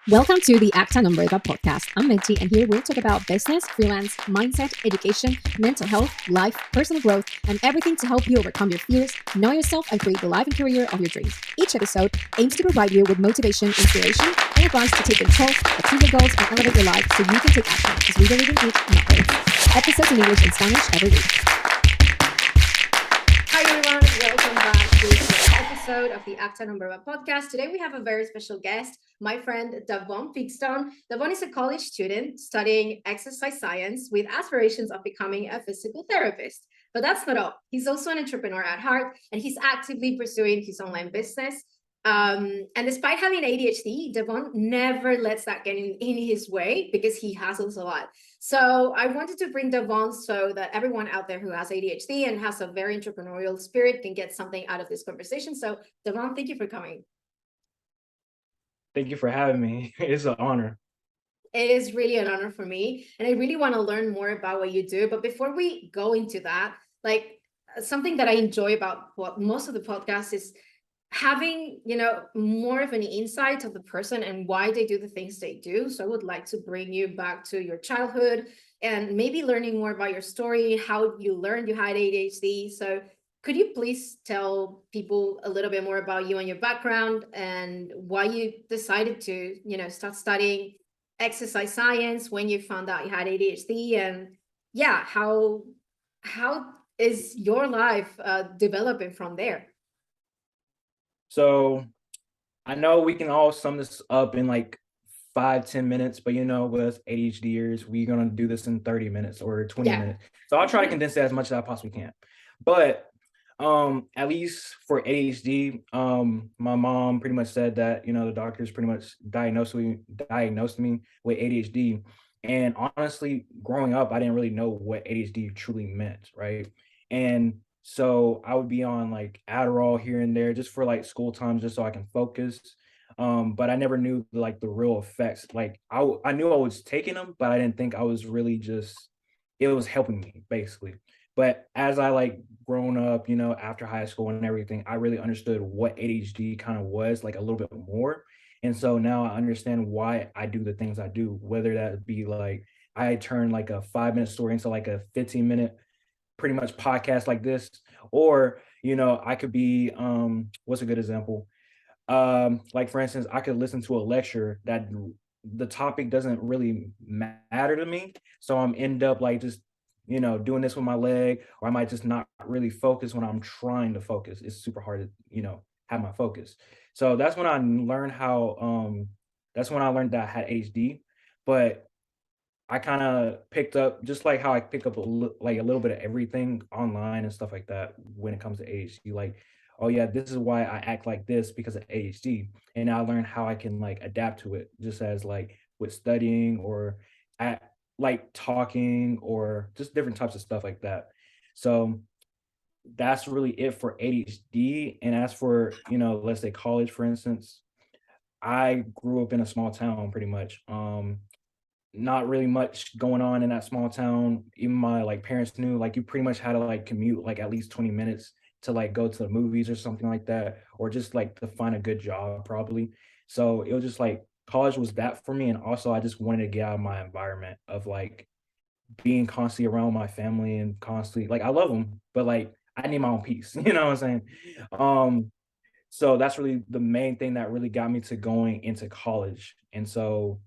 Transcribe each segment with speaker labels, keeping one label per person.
Speaker 1: Welcome to the Acta Number podcast. I'm Minty, and here we'll talk about business, freelance, mindset, education, mental health, life, personal growth, and everything to help you overcome your fears, know yourself, and create the life and career of your dreams. Each episode aims to provide you with motivation, inspiration, and advice to take control, achieve your goals, and elevate your life so you can take action because we believe in it, not it. Episodes in English and Spanish every week. Hi everyone, welcome back to this episode of the Acta Number One podcast. Today we have a very special guest, my friend Davonne Pinkston. Davonne is a college student studying exercise science with aspirations of becoming a physical therapist. But that's not all. He's also an entrepreneur at heart, and he's actively pursuing his online business. And despite having ADHD, Davonne never lets that get in his way because he hustles a lot. So I wanted to bring Davonne so that everyone out there who has ADHD and has a very entrepreneurial spirit can get something out of this conversation. So Davonne, thank you for coming.
Speaker 2: Thank you for having me. It's an honor.
Speaker 1: It is really an honor for me. And I really want to learn more about what you do. But before we go into that, like something that I enjoy about what most of the podcasts is having, more of an insight of the person and why they do the things they do. So I would like to bring you back to your childhood and maybe learning more about your story, how you learned you had ADHD. So could you please tell people a little bit more about you and your background and why you decided to, start studying exercise science when you found out you had ADHD, and yeah, how is your life developing from there?
Speaker 2: So I know we can all sum this up in like 5-10 minutes, but with ADHDers, we're gonna do this in 30 minutes or 20
Speaker 1: Yeah.
Speaker 2: minutes. So I'll try to condense it as much as I possibly can. But at least for ADHD, my mom pretty much said that, the doctors pretty much diagnosed me with ADHD. And honestly, growing up, I didn't really know what ADHD truly meant, right? And so I would be on like Adderall here and there just for like school times, just so I can focus. But I never knew like the real effects. Like I knew I was taking them, but I didn't think I was really just it was helping me basically. But as I like grown up, after high school and everything, I really understood what ADHD kind of was like a little bit more. And so now I understand why I do the things I do, whether that be like I turn like a 5 minute story into like a 15-minute pretty much podcast like this, or I could be what's a good example? Like for instance, I could listen to a lecture that the topic doesn't really matter to me. So I'm end up like just doing this with my leg, or I might just not really focus when I'm trying to focus. It's super hard to, have my focus. So that's when I learned that I had HD. But I kind of picked up just like how I pick up like a little bit of everything online and stuff like that when it comes to ADHD. Like, oh yeah, this is why I act like this because of ADHD, and now I learned how I can like adapt to it, just as like with studying or at like talking or just different types of stuff like that. So that's really it for ADHD. And as for let's say college, for instance, I grew up in a small town pretty much. Not really much going on in that small town. Even my like parents knew like you pretty much had to like commute like at least 20 minutes to like go to the movies or something like that, or just like to find a good job probably. So it was just like college was that for me. And also I just wanted to get out of my environment of like being constantly around my family and constantly like I love them, but like I need my own peace. You know what I'm saying? Um, so that's really the main thing that really got me to going into college. And so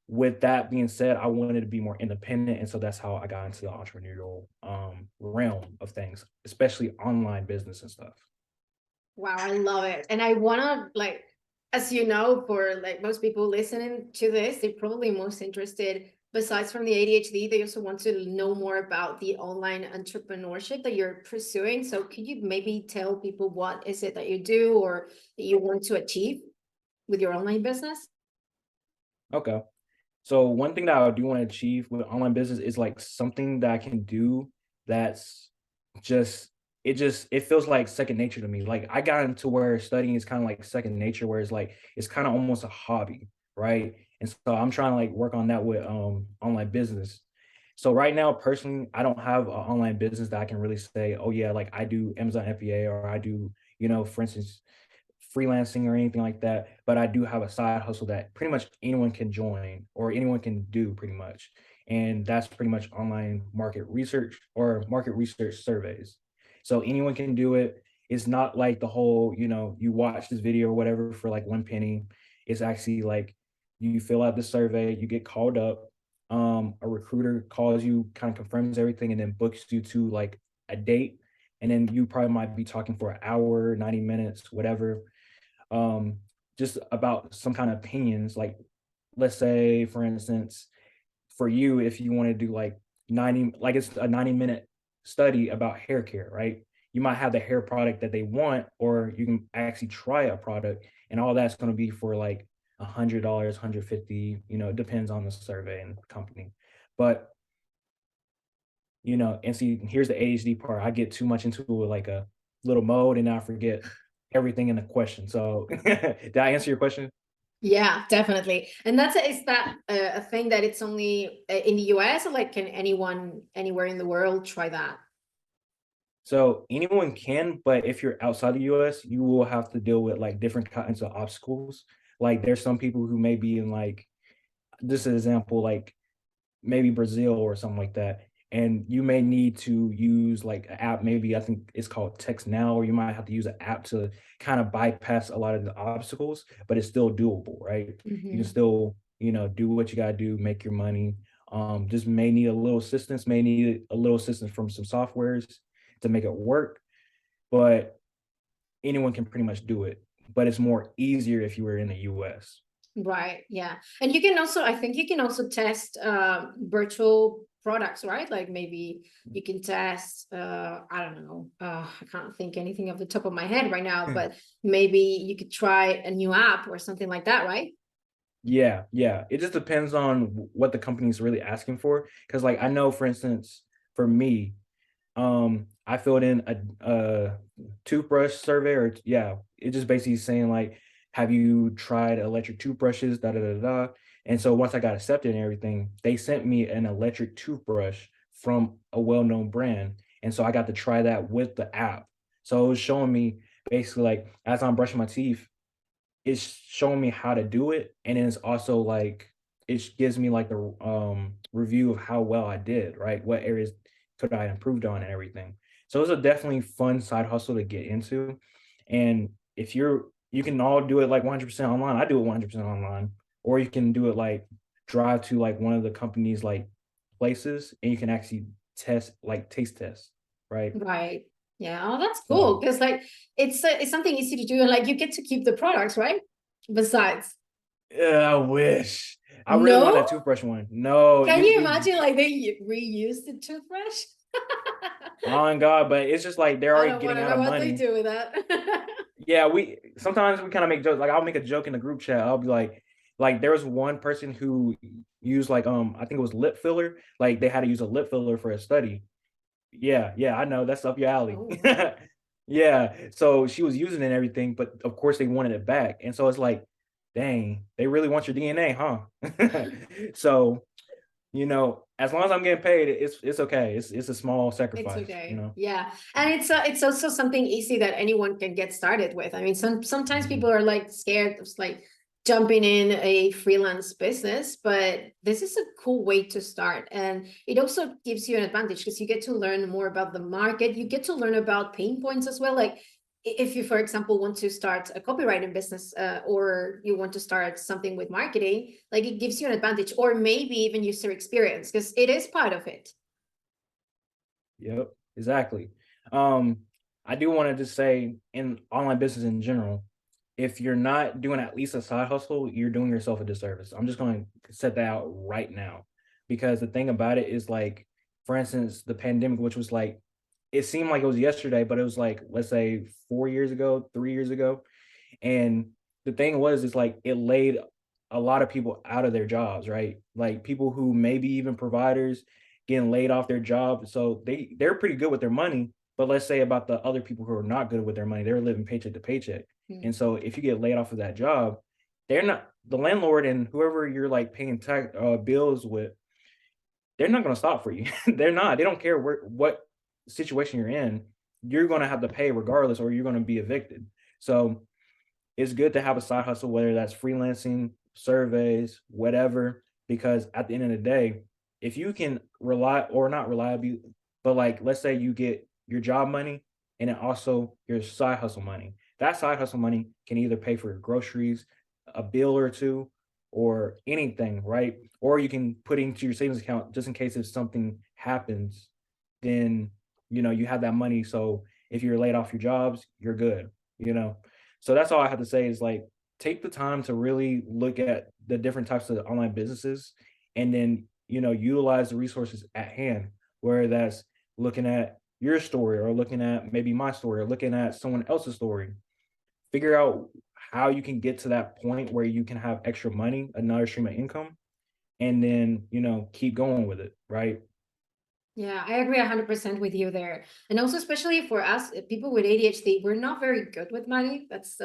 Speaker 2: with that being said, I wanted to be more independent, and so that's how I got into the entrepreneurial realm of things, especially online business and stuff.
Speaker 1: Wow, I love it. And I want to like, as you know, for like most people listening to this, they're probably most interested, besides from the ADHD, they also want to know more about the online entrepreneurship that you're pursuing. So could you maybe tell people what is it that you do or that you want to achieve with your online business?
Speaker 2: Okay. So one thing that I do want to achieve with online business is like something that I can do that's just it feels like second nature to me. Like I got into where studying is kind of like second nature, where it's like it's kind of almost a hobby, right? And so I'm trying to like work on that with online business. So right now, personally, I don't have an online business that I can really say, oh yeah, like I do Amazon FBA or I do, for instance, freelancing or anything like that, but I do have a side hustle that pretty much anyone can join or anyone can do pretty much. And that's pretty much online market research or market research surveys. So anyone can do it. It's not like the whole, you watch this video or whatever for like 1 penny. It's actually like you fill out the survey, you get called up, a recruiter calls you, kind of confirms everything, and then books you to like a date. And then you probably might be talking for an hour, 90 minutes, whatever, um, just about some kind of opinions. Like, let's say, for instance, for you, if you want to do like 90, like it's a 90-minute study about hair care, right? You might have the hair product that they want, or you can actually try a product, and all that's going to be for like $100, 150, it depends on the survey and the company. But and see, here's the ADHD part. I get too much into like a little mode and I forget everything in the question. So did I answer your question?
Speaker 1: Yeah, definitely. And is that a thing that it's only in the US, or like can anyone anywhere in the world try that?
Speaker 2: So anyone can, but if you're outside the US, you will have to deal with like different kinds of obstacles. Like there's some people who may be in like, this is an example, like maybe Brazil or something like that. And you may need to use like an app, maybe I think it's called Text Now, or you might have to use an app to kind of bypass a lot of the obstacles, but it's still doable, right? You can
Speaker 1: Mhm.
Speaker 2: still, do what you gotta do, make your money. Just may need a little assistance, may need a little assistance from some softwares to make it work, but anyone can pretty much do it. But it's more easier if you were in the US.
Speaker 1: Right. Yeah. And you can also, I think you can also test virtual products, right? Like maybe you can test I don't know, I can't think anything off the top of my head right now, but maybe you could try a new app or something like that, right?
Speaker 2: Yeah, yeah. It just depends on what the company's really asking for. Because, like, I know, for instance, for me, I filled in a toothbrush survey, or yeah, it just basically saying like, have you tried electric toothbrushes? Da da da da. And so once I got accepted and everything, they sent me an electric toothbrush from a well-known brand, and so I got to try that with the app. So it was showing me basically like as I'm brushing my teeth, it's showing me how to do it, and then it's also like it gives me like the review of how well I did, right? What areas could I improved on and everything. So it's a definitely fun side hustle to get into. And if you can all do it like 100% online. I do it 100% online, or you can do it like drive to like one of the company's like places and you can actually test like taste test, right?
Speaker 1: Right. Yeah. Oh, that's cool.
Speaker 2: So
Speaker 1: Because like it's something easy to do, and like you get to keep the products, right? Besides.
Speaker 2: yeah, I wish. I really want
Speaker 1: No?
Speaker 2: that toothbrush one. No,
Speaker 1: Can you imagine like they reuse the toothbrush?
Speaker 2: oh my God, but it's just like they're
Speaker 1: I
Speaker 2: already
Speaker 1: don't want
Speaker 2: getting
Speaker 1: to
Speaker 2: out
Speaker 1: know
Speaker 2: of
Speaker 1: what they
Speaker 2: money.
Speaker 1: do with that.
Speaker 2: Yeah, we sometimes we kind of make jokes. Like I'll make a joke in the group chat. I'll be like there was one person who used like I think it was lip filler. Like they had to use a lip filler for a study. Yeah, yeah, I know that's up your alley.
Speaker 1: Oh.
Speaker 2: Yeah, so she was using it and everything, but of course they wanted it back, and so it's like, dang, they really want your DNA, huh? So as long as I'm getting paid, it's okay. It's a small
Speaker 1: It's
Speaker 2: sacrifice, you
Speaker 1: okay.
Speaker 2: know.
Speaker 1: Yeah. And it's also something easy that anyone can get started with. I mean, sometimes
Speaker 2: Mhm.
Speaker 1: people are like scared of like jumping in a freelance business, but this is a cool way to start. And it also gives you an advantage because you get to learn more about the market. You get to learn about pain points as well. Like if you, for example, want to start a copywriting business, or you want to start something with marketing, like it gives you an advantage, or maybe even user experience, because it is part of it.
Speaker 2: Yep, exactly. Um, I do want to just say in online business in general, if you're not doing at least a side hustle, you're doing yourself a disservice. I'm just going to set that out right now, because the thing about it is like, for instance, the pandemic, which was like, it seemed like it was yesterday, but it was like, let's say 4 years ago, 3 years ago. And the thing was, is like it laid a lot of people out of their jobs, right? Like people who maybe even providers getting laid off their job. So they're pretty good with their money. But let's say about the other people who are not good with their money, they're living paycheck to paycheck. And so if you get laid off of that job, they're not the landlord and whoever you're like paying tax bills with, they're not going to stop for you. They're not. They don't care what situation you're in. You're going to have to pay regardless, or you're going to be evicted. So it's good to have a side hustle, whether that's freelancing, surveys, whatever, because at the end of the day, if you can rely or not reliably, but like let's say you get your job money and then also your side hustle money. That side hustle money can either pay for your groceries, a bill or two, or anything, right? Or you can put into your savings account just in case if something happens, then you have that money. So if you're laid off your jobs, you're good, you know. So that's all I have to say is like take the time to really look at the different types of online businesses and then, utilize the resources at hand, where that's looking at your story or looking at maybe my story or looking at someone else's story. Figure out how you can get to that point where you can have extra money, another stream of income, and then, keep going with it, right?
Speaker 1: Yeah, I agree 100% with you there. And also, especially for us, people with ADHD, we're not very good with money. It's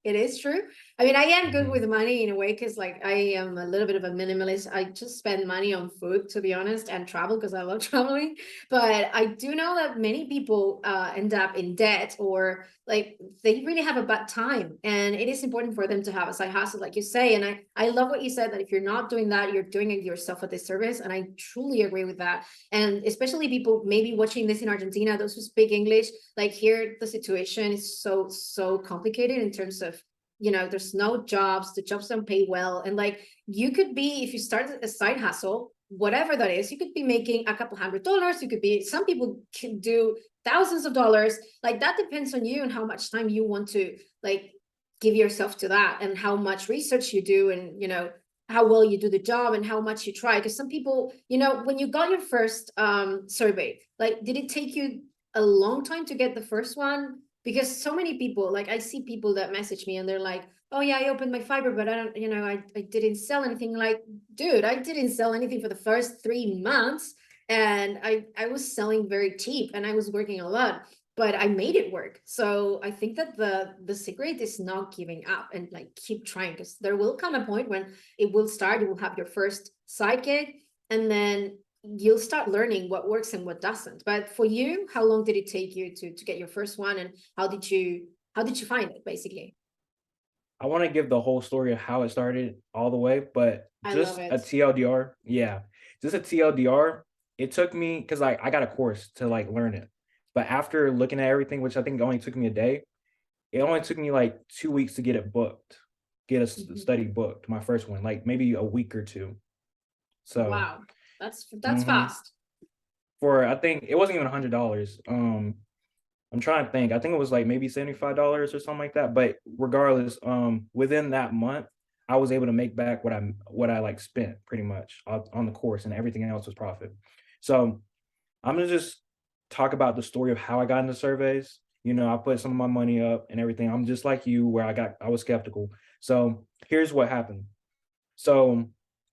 Speaker 1: it is true. I mean, I am good
Speaker 2: Mhm.
Speaker 1: with money in a way because like I am a little bit of a minimalist. I just spend money on food, to be honest, and travel because I love traveling. But I do know that many people end up in debt, or like they really have a bad time, and it is important for them to have a side hustle, like you say. And I love what you said, that if you're not doing that, you're doing it yourself a disservice, and I truly agree with that. And especially people maybe watching this in Argentina, those who speak English, like here the situation is so complicated in terms of, there's no jobs, the jobs don't pay well, and like you could be, if you start a side hustle, whatever that is, you could be making a couple $100s, you could be, some people can do thousands of dollars. Like that depends on you and how much time you want to like give yourself to that, and how much research you do, and how well you do the job and how much you try. Because some people, when you got your first survey, like did it take you a long time to get the first one? Because so many people, like I see people that message me and they're like, oh yeah, I opened my Fiverr, but I don't, I didn't sell anything. Like, dude, I didn't sell anything for the first 3 months, and I was selling very cheap and I was working a lot, but I made it work. So I think that the secret is not giving up and like keep trying, because there will come a point when it will start, you will have your first side gig, and then you'll start learning what works and what doesn't. But for you, how long did it take you to get your first one, and how did you find it basically?
Speaker 2: I want to give the whole story of how it started all the way, but
Speaker 1: I love
Speaker 2: just a
Speaker 1: it.
Speaker 2: TLDR, yeah, just a TLDR. It took me because I got a course to like learn it, but after looking at everything, which I think only took me a day, it only took me like 2 weeks to get it booked, get a
Speaker 1: Mhm.
Speaker 2: study booked, my first one, like maybe a week or two. So,
Speaker 1: Wow, that's
Speaker 2: mhm,
Speaker 1: fast.
Speaker 2: for I think it wasn't even $100. I'm trying to think. I think it was like maybe $75 or something like that. But regardless, within that month, I was able to make back what I like spent pretty much on the course, and everything else was profit. So I'm gonna just talk about the story of how I got into surveys. I put some of my money up and everything. I'm just like you, where I was skeptical. So here's what happened. So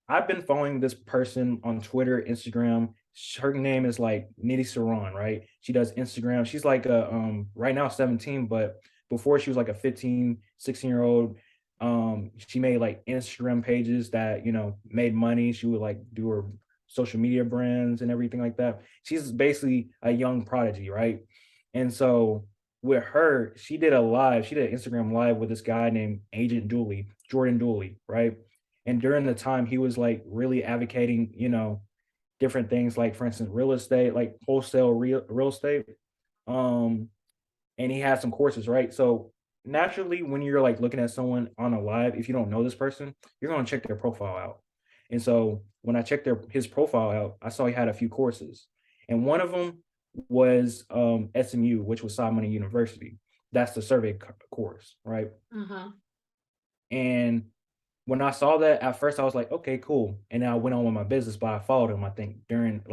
Speaker 2: I've been following this person on Twitter, Instagram. Her name is like Nitty Saran, right? She does Instagram. She's like a right now 17, but before she was like a 15, 16-year old. She made like Instagram pages that, made money. She would like do her social media brands and everything like that. She's basically a young prodigy, right? And so with her, she did an Instagram live with this guy named Agent Dooley, Jordan Dooley, right? And during the time, he was like really advocating, different things like, for instance, real estate, like wholesale real estate. Um, and he had some courses, right? So naturally, when you're like looking at someone on a live, if you don't know this person, you're gonna check their profile out. And so when I checked his profile out, I saw he had a few courses, and one of them was SMU, which was Simon University. That's the survey course, right?
Speaker 1: Uh-huh.
Speaker 2: And when I saw that, at first I was like, okay, cool. And then I went on with my business, but I followed him, I think, during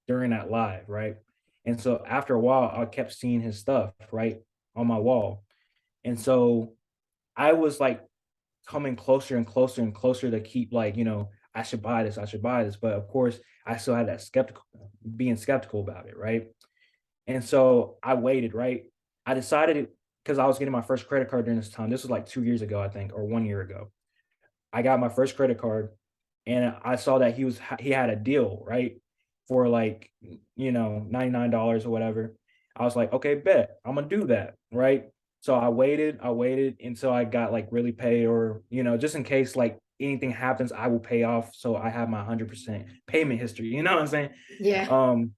Speaker 2: that live, right? And so after a while, I kept seeing his stuff, right, on my wall. And so I was like coming closer and closer and closer to keep like, I should buy this, I should buy this. But of course, I still had that being skeptical about it, right? And so I waited, right? I decided because I was getting my first credit card during this time. This was like 2 years ago, I think, or 1 year ago. I got my first credit card, and I saw that he had a deal, right? For like, $99 or whatever. I was like, "Okay, bet. I'm gonna do that," right? So I waited until I got like really paid, or just in case like anything happens, I will pay off. So I have my 100% payment history. You know what I'm saying?
Speaker 1: Yeah.
Speaker 2: Um,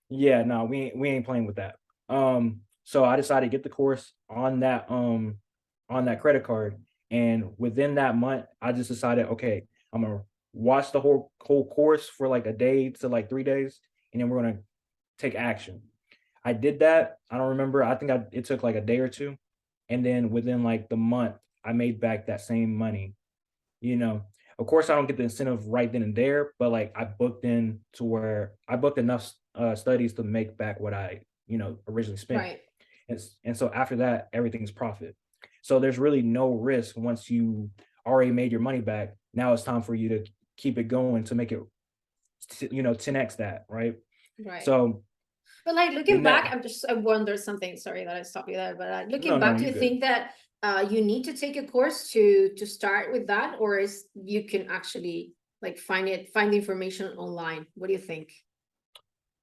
Speaker 2: yeah, no, we ain't playing with that. So I decided to get the course on that credit card, and within that month, I just decided, okay, I'm gonna watch the whole course for like a day to like 3 days, and then we're gonna take action. I did that. I don't remember. I think it took like a day or two, and then within like the month, I made back that same money. You know, of course, I don't get the incentive right then and there, but like I booked in to where I booked enough studies to make back what I originally spent,
Speaker 1: Right.
Speaker 2: and so after that, everything's profit. So there's really no risk once you already made your money back. Now it's time for you to keep it going to make it 10x that, right?
Speaker 1: Right.
Speaker 2: So
Speaker 1: But like
Speaker 2: the
Speaker 1: looking back,
Speaker 2: net
Speaker 1: I wonder something. Sorry that I stopped you there, but
Speaker 2: no,
Speaker 1: looking
Speaker 2: no,
Speaker 1: back, do
Speaker 2: you
Speaker 1: you
Speaker 2: good.
Speaker 1: think that you need to take a course to start with that, or is you can actually like find the information online? What do you think?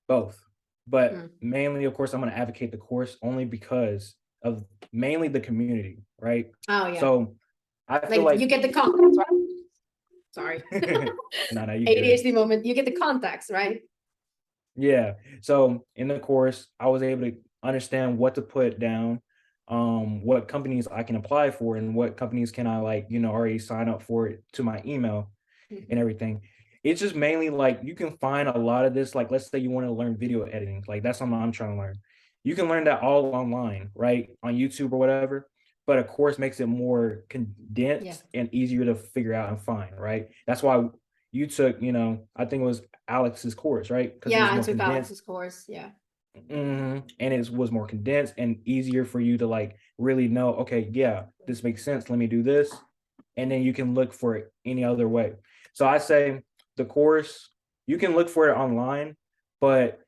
Speaker 2: Both. But
Speaker 1: Hmm.
Speaker 2: mainly, of course, I'm going to advocate the course only because of mainly the community, right?
Speaker 1: Oh yeah,
Speaker 2: So I feel
Speaker 1: like you
Speaker 2: like
Speaker 1: get the context, right? Sorry,
Speaker 2: no, no, you good.
Speaker 1: ADHD moment. You get the context, right?
Speaker 2: Yeah. So in the course, I was able to understand what to put down, what companies I can apply for, and what companies can I like, already sign up for it to my email and
Speaker 1: Mhm.
Speaker 2: everything. It's just mainly like you can find a lot of this. Like, let's say you want to learn video editing, like that's something I'm trying to learn. You can learn that all online, right? On YouTube or whatever. But of course, makes it more
Speaker 1: Yeah,
Speaker 2: condensed and easier to figure out and find, right? That's why you took, I think it was Alex's course, right? Because it was
Speaker 1: yeah. I
Speaker 2: more
Speaker 1: took
Speaker 2: condensed.
Speaker 1: Alex's course. Yeah.
Speaker 2: And it was more condensed and easier for you to like really know, okay, yeah, this makes sense. Let me do this. And then you can look for it any other way. So I say the course, you can look for it online, but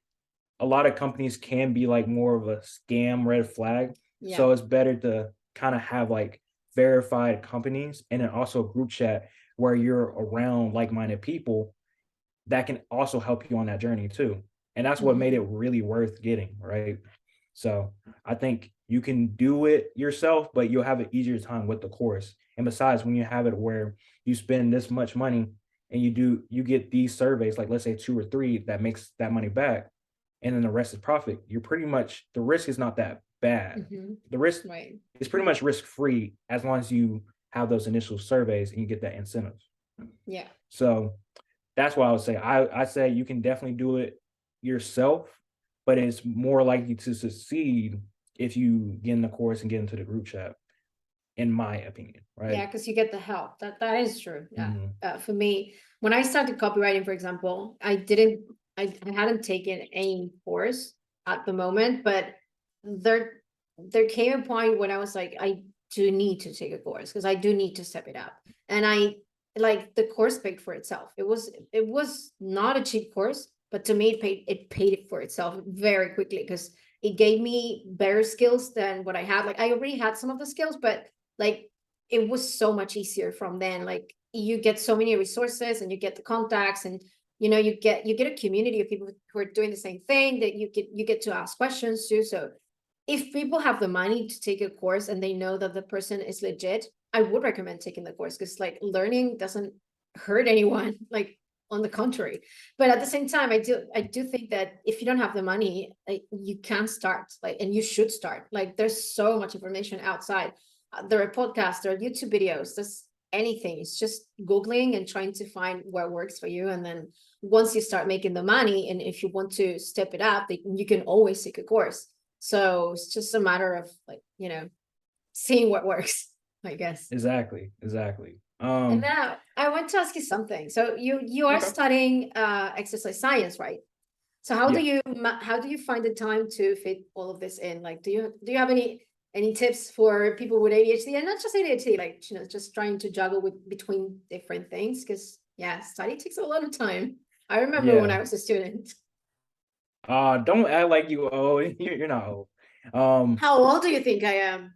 Speaker 2: a lot of companies can be like more of a scam red flag.
Speaker 1: Yeah.
Speaker 2: So it's better to kind of have like verified companies and then also a group chat where you're around like-minded people that can also help you on that journey too. And that's what made it
Speaker 1: Mhm.
Speaker 2: really worth getting, right? So I think you can do it yourself, but you'll have an easier time with the course. And besides, when you have it where you spend this much money and you get these surveys, like let's say two or three that makes that money back, and then the rest is profit, you're pretty much the risk is not that bad.
Speaker 1: Mhm.
Speaker 2: The risk
Speaker 1: Right.
Speaker 2: is pretty much risk free as long as you have those initial surveys and you get that incentive.
Speaker 1: Yeah.
Speaker 2: So that's why I would say I say you can definitely do it yourself, but it's more likely to succeed if you get in the course and get into the group chat, in my opinion,
Speaker 1: Yeah,
Speaker 2: right?
Speaker 1: because you get the help. That is true. Yeah.
Speaker 2: Mhm.
Speaker 1: For me, when I started copywriting, for example, I hadn't taken any course at the moment, but there there came a point when I was like, I do need to take a course because I do need to step it up. And I like the course paid for itself. It was not a cheap course, but to me it paid it for itself very quickly because it gave me better skills than what I had. Like I already had some of the skills, but like it was so much easier from then. Like you get so many resources and you get the contacts and you get a community of people who are doing the same thing that you get to ask questions to. So if people have the money to take a course and they know that the person is legit, I would recommend taking the course because like learning doesn't hurt anyone. Like on the contrary. But at the same time, I do think that if you don't have the money, like, you can start, like, and you should start. Like there's so much information outside. There are podcasts, there are YouTube videos, there's anything. It's just Googling and trying to find what works for you. And then once you start making the money, and if you want to step it up, you can always take a course. So it's just a matter of like, seeing what works, I guess.
Speaker 2: Exactly, exactly.
Speaker 1: And now I want to ask you something. So you are
Speaker 2: Okay.
Speaker 1: studying exercise science, right? So
Speaker 2: Yeah.
Speaker 1: how do you find the time to fit all of this in? Like, do you have any tips for people with ADHD, and not just ADHD, like just trying to juggle with between different things? Because yeah, study takes a lot of time. I remember when
Speaker 2: Yeah.
Speaker 1: I was a student.
Speaker 2: Don't act like you old. You're not old. Um,
Speaker 1: How old do you think I am?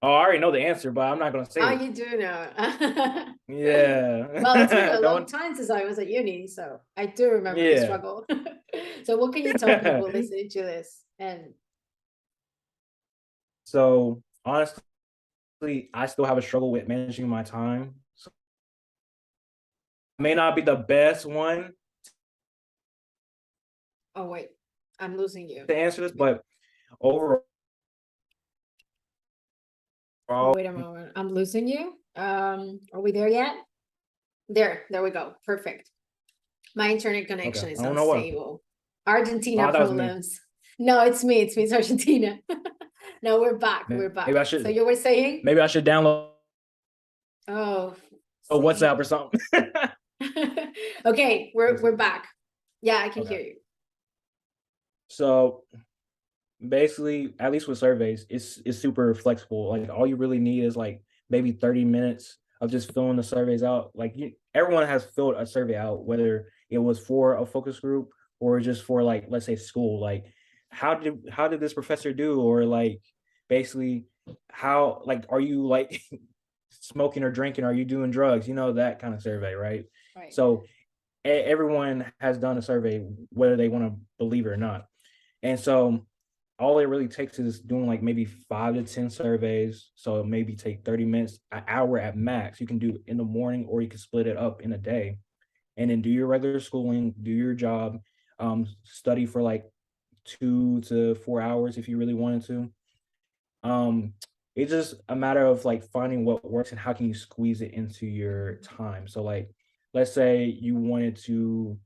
Speaker 2: I already know the answer, but I'm not gonna say
Speaker 1: Oh,
Speaker 2: it.
Speaker 1: you do know. Well, it's been
Speaker 2: Yeah.
Speaker 1: a long
Speaker 2: Don't
Speaker 1: time since I was at uni, so I do remember the
Speaker 2: yeah.
Speaker 1: struggle. So what can you tell people listening to this? And
Speaker 2: So honestly, I still have a struggle with managing my time. So I may not be the best one
Speaker 1: Oh wait, I'm losing you.
Speaker 2: to answer this, but overall,
Speaker 1: Oh, wait a moment. I'm losing you. Are we there yet? There we go. Perfect. My internet
Speaker 2: okay,
Speaker 1: connection is
Speaker 2: I don't know what.
Speaker 1: unstable.
Speaker 2: Oh,
Speaker 1: Argentina
Speaker 2: that was me.
Speaker 1: problems. No, it's me. It's Argentina. No, we're back. We're
Speaker 2: Maybe
Speaker 1: back.
Speaker 2: I
Speaker 1: So
Speaker 2: should
Speaker 1: you were saying?
Speaker 2: maybe I should download
Speaker 1: Oh,
Speaker 2: a
Speaker 1: same.
Speaker 2: WhatsApp or something.
Speaker 1: Okay, we're back. Yeah, I can
Speaker 2: Okay.
Speaker 1: hear you.
Speaker 2: So basically, at least with surveys, it's super flexible. Like all you really need is like maybe 30 minutes of just filling the surveys out. Like everyone has filled a survey out, whether it was for a focus group or just for like let's say school. Like how did this professor do? Or like basically how like are you like smoking or drinking? Are you doing drugs? You know, that kind of survey, right?
Speaker 1: Right.
Speaker 2: So everyone has done a survey, whether they want to believe it or not. And so all it really takes is doing like maybe 5 to 10 surveys. So maybe take 30 minutes, an hour at max. You can do in the morning or you can split it up in a day and then do your regular schooling, do your job, study for like 2 to 4 hours if you really wanted to. Um, it's just a matter of like finding what works and how can you squeeze it into your time. So like let's say you wanted to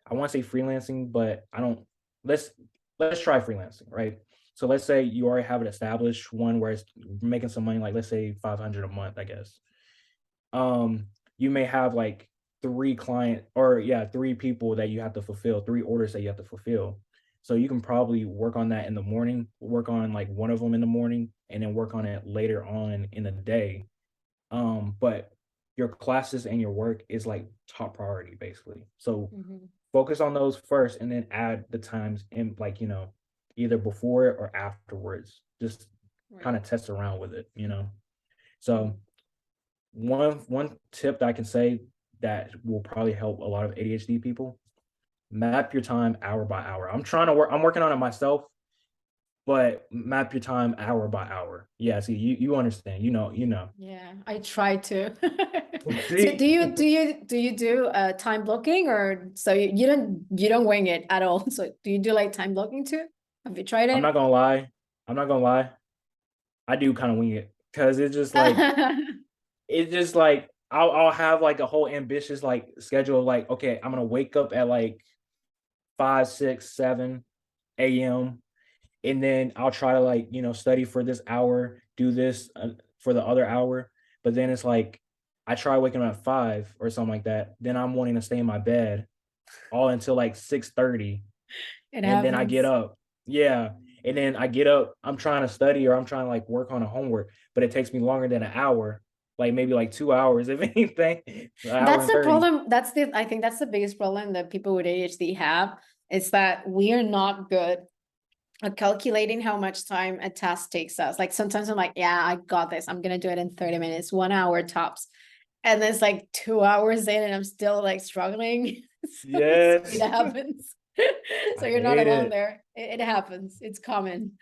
Speaker 2: I want to say freelancing, but I don't let's let's try freelancing, right? So let's say you already have an established one where it's making some money, like let's say 500 a month, I guess. You may have like three people that you have to fulfill, three orders that you have to fulfill. So you can probably work on that in the morning, work on like one of them in the morning, and then work on it later on in the day. But your classes and your work is like top priority basically. So
Speaker 1: Mhm.
Speaker 2: focus on those first and then add the times in like, either before it or afterwards. Just kind
Speaker 1: Right.
Speaker 2: of test around with it. So one tip that I can say that will probably help a lot of ADHD people, map your time hour by hour. I'm working on it myself, but map your time hour by hour. Yeah, see, you understand, you know.
Speaker 1: Yeah, I try to. So
Speaker 2: See,
Speaker 1: do you do time blocking, or so you don't wing it at all? So do you do like time blocking too? Have you tried
Speaker 2: I'm
Speaker 1: it?
Speaker 2: not gonna lie. I'm not gonna lie. I do kind of wing it because it's just like I'll have like a whole ambitious like schedule of like, okay, I'm gonna wake up at like 5, 6, 7 a.m. and then I'll try to like, study for this hour, do this for the other hour. But then it's like I try waking up at 5 or something like that. Then I'm wanting to stay in my bed all until like 6:30.
Speaker 1: It
Speaker 2: And then I get
Speaker 1: happens.
Speaker 2: up. Yeah. And then I get up, I'm trying to study or I'm trying to like work on a homework, but it takes me longer than an hour, like maybe like 2 hours, if anything, an hour
Speaker 1: That's
Speaker 2: and
Speaker 1: the
Speaker 2: 30.
Speaker 1: problem. I think that's the biggest problem that people with ADHD have, is that we are not good at calculating how much time a task takes us. Like sometimes I'm like, yeah, I got this. I'm gonna do it in 30 minutes, 1 hour tops. And then it's like 2 hours in and I'm still like struggling. So it
Speaker 2: Yes.
Speaker 1: happens. So
Speaker 2: I
Speaker 1: you're not
Speaker 2: hate
Speaker 1: alone
Speaker 2: it.
Speaker 1: there. It happens. It's common.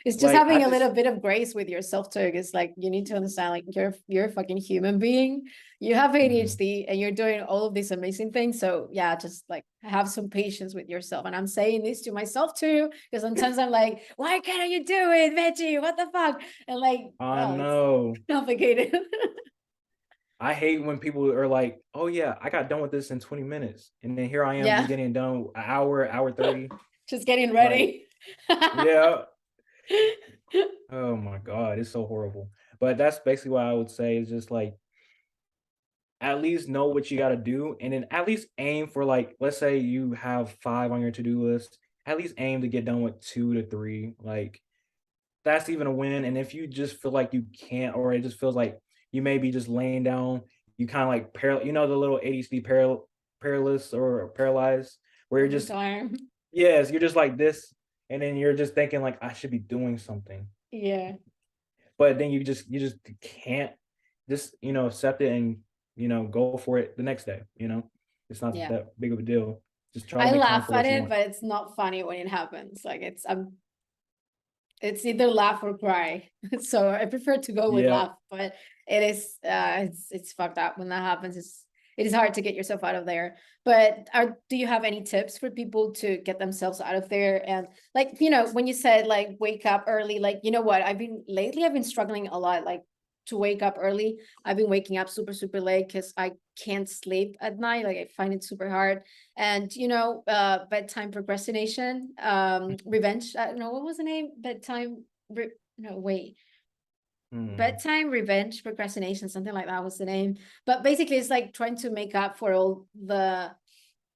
Speaker 1: It's just
Speaker 2: Like I
Speaker 1: having a
Speaker 2: just
Speaker 1: little bit of grace with yourself too. It's like you need to understand, like you're a fucking human being. You have
Speaker 2: Mhm.
Speaker 1: ADHD and you're doing all of these amazing things. So yeah, just like have some patience with yourself. And I'm saying this to myself too, because sometimes I'm like, why can't you do it, Veggie? What the fuck? And like,
Speaker 2: I
Speaker 1: well, it's
Speaker 2: know.
Speaker 1: complicated.
Speaker 2: I hate when people are like, "Oh yeah, I got done with this in 20 minutes," and then here I am just
Speaker 1: Yeah,
Speaker 2: getting it done an hour, hour 30.
Speaker 1: just getting
Speaker 2: Like,
Speaker 1: ready.
Speaker 2: yeah. Oh my god, it's so horrible. But that's basically what I would say is just like at least know what you got to do, and then at least aim for like, let's say you have 5 on your to do list. At least aim to get done with 2 to 3. Like that's even a win. And if you just feel like you can't, or it just feels like you may be just laying down, you kind of like the little ADHD paralysis or paralyzed, where
Speaker 1: All
Speaker 2: you're
Speaker 1: the
Speaker 2: just
Speaker 1: time.
Speaker 2: yes, you're just like this, and then you're just thinking like I should be doing something,
Speaker 1: Yeah.
Speaker 2: but then you just can't just accept it and go for it the next day. It's not
Speaker 1: Yeah.
Speaker 2: that big of a deal. Just try to
Speaker 1: I
Speaker 2: make time
Speaker 1: laugh
Speaker 2: for
Speaker 1: at
Speaker 2: what you
Speaker 1: it,
Speaker 2: want.
Speaker 1: but it's not funny when it happens. Like It's either laugh or cry. So I prefer to go with
Speaker 2: Yeah.
Speaker 1: laugh, but it is it's fucked up when that happens. It is hard to get yourself out of there. But do you have any tips for people to get themselves out of there? And like, when you said like wake up early, like, you know what? I've been struggling a lot, like to wake up early. I've been waking up super, super late because I can't sleep at night. Like I find it super hard. And bedtime procrastination, revenge. I don't know, what was the name? No, wait.
Speaker 2: Hmm.
Speaker 1: Bedtime revenge procrastination, something like that was the name. But basically it's like trying to make up for all the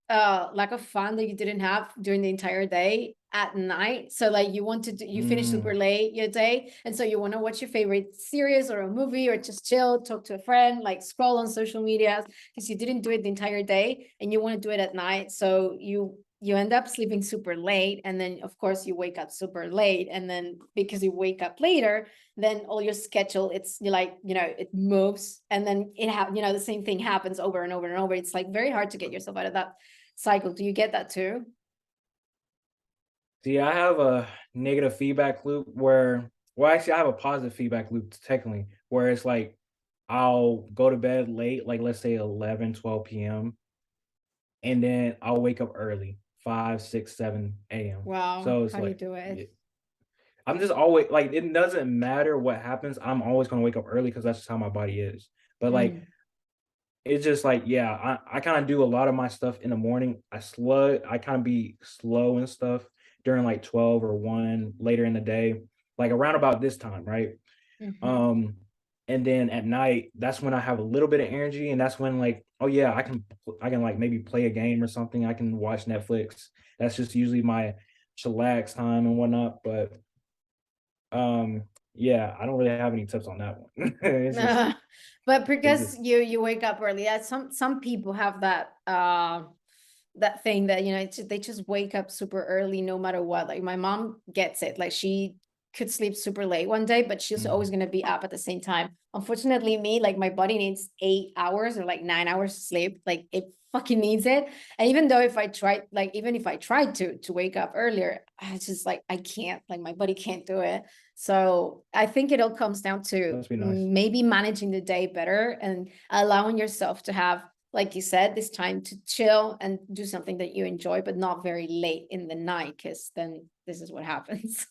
Speaker 1: lack of fun that you didn't have during the entire day at night. So like you finish super
Speaker 2: Mm.
Speaker 1: late your day, and so you want to watch your favorite series or a movie or just chill, talk to a friend, like scroll on social media because you didn't do it the entire day and you want to do it at night. So you end up sleeping super late, and then of course you wake up super late, and then because you wake up later, then all your schedule, it's like, it moves, and then the same thing happens over and over and over. It's like very hard to get yourself out of that cycle. Do you get that too?
Speaker 2: See, I have a negative feedback loop where, well, actually, I have a positive feedback loop technically, where it's like I'll go to bed late, like let's say 11, 12 p.m., and then I'll wake up early, 5, 6, 7 a.m.
Speaker 1: Wow,
Speaker 2: So it's
Speaker 1: how do you
Speaker 2: like,
Speaker 1: do it?
Speaker 2: yeah, I'm just always like, it doesn't matter what happens. I'm always going to wake up early because that's just how my body is. But like,
Speaker 1: Mm,
Speaker 2: it's just like, yeah, I kind of do a lot of my stuff in the morning. I kind of be slow and stuff during like 12 or 1 later in the day, like around about this time, right?
Speaker 1: mhm.
Speaker 2: Um, and then at night, that's when I have a little bit of energy, and that's when like, oh yeah, I can like maybe play a game or something. I can watch Netflix. That's just usually my chillax time and whatnot. But yeah, I don't really have any tips on that one. It's just
Speaker 1: But
Speaker 2: it's
Speaker 1: because
Speaker 2: just
Speaker 1: you wake up early, yeah, some people have that thing that they just wake up super early no matter what. Like my mom gets it. Like she could sleep super late one day, but she's always
Speaker 2: mm,
Speaker 1: gonna be up at the same time. Unfortunately, me, like my body needs 8 hours or like 9 hours to sleep. Like it fucking needs it. And even though if I tried, like even if I tried to wake up earlier, I just like I can't. Like my body can't do it. So I think it all comes down to
Speaker 2: must be nice.
Speaker 1: maybe managing the day better and allowing yourself to have, like you said, this time to chill and do something that you enjoy, but not very late in the night, because then this is what happens.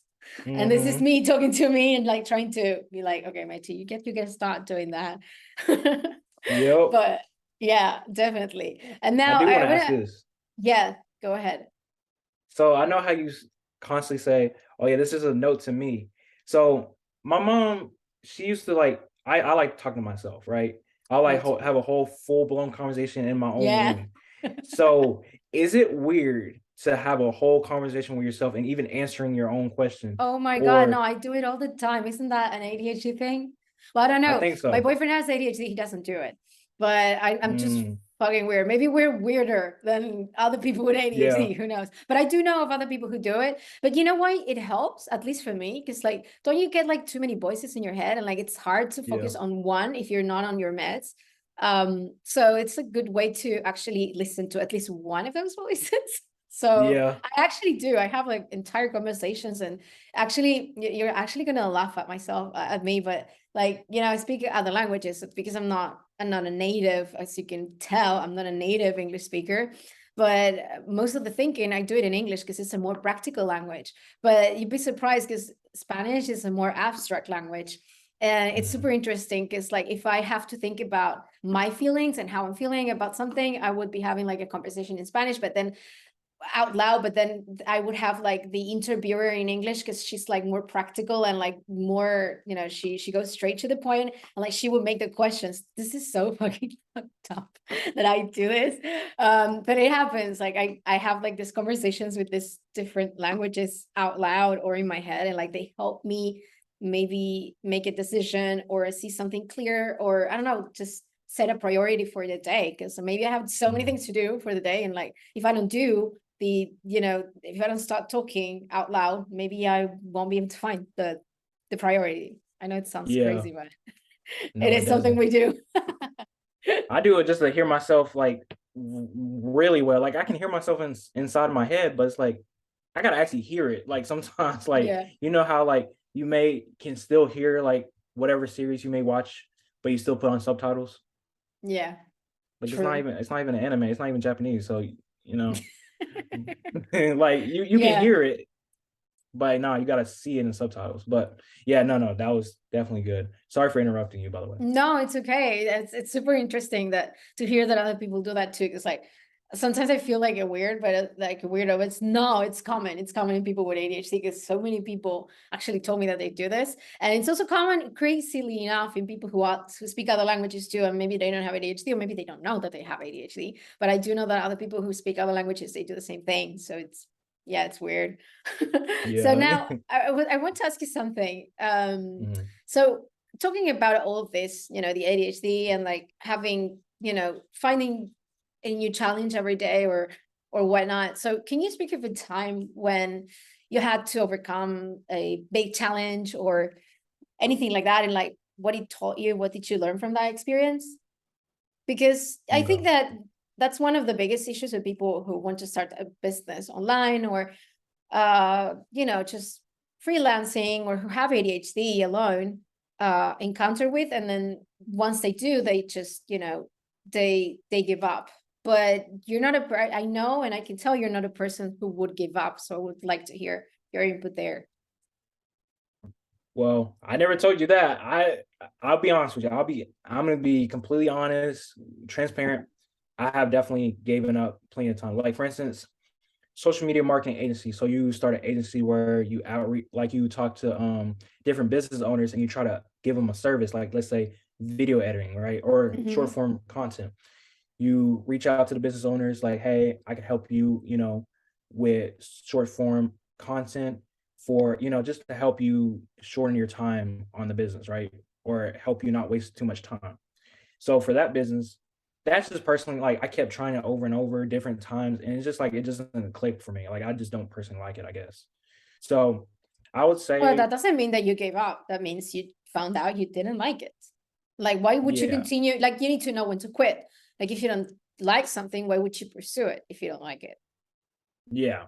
Speaker 1: And this is
Speaker 2: Hmm.
Speaker 1: me talking to me and like trying to be like, okay, my T, you get to start doing that.
Speaker 2: Yep.
Speaker 1: But yeah, definitely. And
Speaker 2: I
Speaker 1: now
Speaker 2: do want
Speaker 1: I
Speaker 2: to ask
Speaker 1: wanna,
Speaker 2: this.
Speaker 1: yeah, go ahead.
Speaker 2: So I know how you constantly say, "Oh yeah, this is a note to me." So my mom, she used to like, I like talking to myself, right? I like
Speaker 1: Me too.
Speaker 2: have a whole full blown conversation in my own
Speaker 1: Yeah.
Speaker 2: room. So is it weird to have a whole conversation with yourself and even answering your own question?
Speaker 1: Oh my God, no,
Speaker 2: Or
Speaker 1: I do it all the time. Isn't that an ADHD thing? Well, I don't
Speaker 2: I
Speaker 1: know.
Speaker 2: think
Speaker 1: My
Speaker 2: so.
Speaker 1: boyfriend has ADHD, he doesn't do it. But I'm just
Speaker 2: Mm,
Speaker 1: fucking weird. Maybe we're weirder than other people with
Speaker 2: yeah,
Speaker 1: ADHD, who knows? But I do know of other people who do it. But you know why it helps, at least for me? Because like, don't you get like too many voices in your head? And like it's hard to
Speaker 2: yeah,
Speaker 1: focus on one if you're not on your meds. So it's a good way to actually listen to at least one of those voices. So
Speaker 2: yeah,
Speaker 1: I actually do. I have like entire conversations, and actually, you're actually gonna laugh at myself, at me, but like, I speak other languages because I'm not a native, as you can tell, I'm not a native English speaker. But most of the thinking I do it in English because it's a more practical language. But you'd be surprised because Spanish is a more abstract language. And it's super
Speaker 2: mhm,
Speaker 1: interesting because like if I have to think about my feelings and how I'm feeling about something, I would be having like a conversation in Spanish, but then out loud, but then I would have like the interviewer in English because she's like more practical and like more, she goes straight to the point, and like she would make the questions. This is so fucking fucked up that I do this. But it happens. Like I have like these conversations with these different languages out loud or in my head, and like they help me maybe make a decision or see something clear, or I don't know, just set a priority for the day, because maybe I have so many
Speaker 2: mhm.
Speaker 1: things to do for the day, and like if I don't do if I don't start talking out loud, maybe I won't be able to find the priority. I know it sounds
Speaker 2: Yeah.
Speaker 1: crazy, but it
Speaker 2: No, it
Speaker 1: is something
Speaker 2: doesn't.
Speaker 1: we do.
Speaker 2: I do it just to hear myself like really well. Like I can hear myself inside my head, but it's like I gotta actually hear it. Like sometimes, like
Speaker 1: Yeah.
Speaker 2: you know how like you may can still hear like whatever series you may watch, but you still put on subtitles.
Speaker 1: Yeah.
Speaker 2: Like
Speaker 1: True.
Speaker 2: it's not even an anime. It's not even Japanese. So you know, like you can
Speaker 1: Yeah.
Speaker 2: hear it, but no, you gotta see it in subtitles. But yeah, no, that was definitely good. Sorry for interrupting you, by the way.
Speaker 1: No, it's okay. It's super interesting that to hear that other people do that too. It's like sometimes I feel like a weird, but like a weirdo. It's no, it's common. It's common in people with ADHD because so many people actually told me that they do this, and it's also common, crazily enough, in people who speak other languages too, and maybe they don't have ADHD or maybe they don't know that they have ADHD. But I do know that other people who speak other languages they do the same thing. So it's yeah, it's weird. So
Speaker 2: Yeah.
Speaker 1: now I want to ask you something.
Speaker 2: Mhm.
Speaker 1: So talking about all of this, the ADHD and like having, finding a new challenge every day or whatnot. So can you speak of a time when you had to overcome a big challenge or anything like that and like what it taught you? What did you learn from that experience? Because I think
Speaker 2: Okay.
Speaker 1: that that's one of the biggest issues with people who want to start a business online or just freelancing or who have ADHD alone encounter with. And then once they do, they just, they give up. But you're not I know, and I can tell you're not a person who would give up. So I would like to hear your input there.
Speaker 2: Well, I never told you that. I'll be honest with you. I'm gonna be completely honest, transparent. I have definitely given up plenty of time. Like for instance, social media marketing agency. So you start an agency where you outreach, like you talk to different business owners and you try to give them a service, like let's say video editing, right, or short
Speaker 1: Hmm.
Speaker 2: form content. You reach out to the business owners like, hey, I can help you, with short form content for, just to help you shorten your time on the business, right? Or help you not waste too much time. So for that business, that's just personally like I kept trying it over and over different times, and it's just like it just doesn't click for me. Like I just don't personally like it, I guess. So I would
Speaker 1: Well,
Speaker 2: say,
Speaker 1: that doesn't mean that you gave up. That means you found out you didn't like it. Like, why would you
Speaker 2: yeah,
Speaker 1: continue? Like, you need to know when to quit. Like, if you don't like something, why would you pursue it if you don't like it?
Speaker 2: yeah.